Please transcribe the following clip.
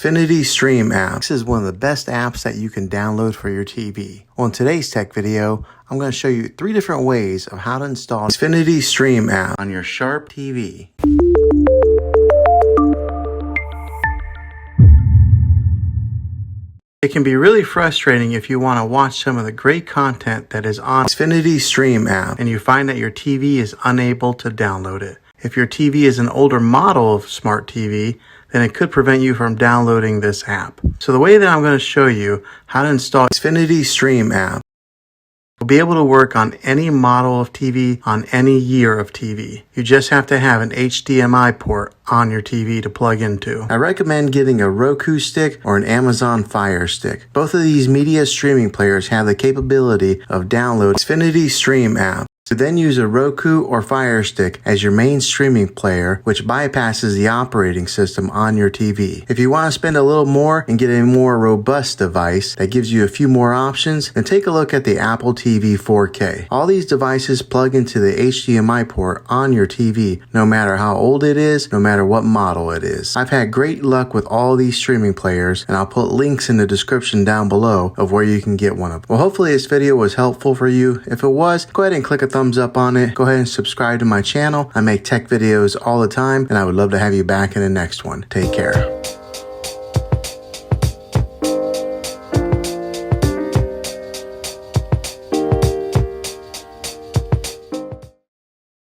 Xfinity Stream App. This is one of the best apps that you can download for your TV. Well, in today's tech video, I'm going to show you 3 different ways of how to install Xfinity Stream App on your Sharp TV. It can be really frustrating if you want to watch some of the great content that is on Xfinity Stream App and you find that your TV is unable to download it. If your TV is an older model of smart TV, then it could prevent you from downloading this app. So the way that I'm going to show you how to install Xfinity Stream App will be able to work on any model of TV on any year of TV. You just have to have an HDMI port on your TV to plug into. I recommend getting a Roku stick or an Amazon Fire Stick. Both of these media streaming players have the capability of downloading Xfinity Stream App. So then use a Roku or Fire Stick as your main streaming player, which bypasses the operating system on your TV. If you want to spend a little more and get a more robust device that gives you a few more options, then take a look at the Apple TV 4K. All these devices plug into the HDMI port on your TV, no matter how old it is, no matter what model it is. I've had great luck with all these streaming players, and I'll put links in the description down below of where you can get one of them. Well, hopefully this video was helpful for you. If it was, go ahead and click a thumbs up on it. Go ahead and subscribe to my channel. I make tech videos all the time, and I would love to have you back in the next one. Take care.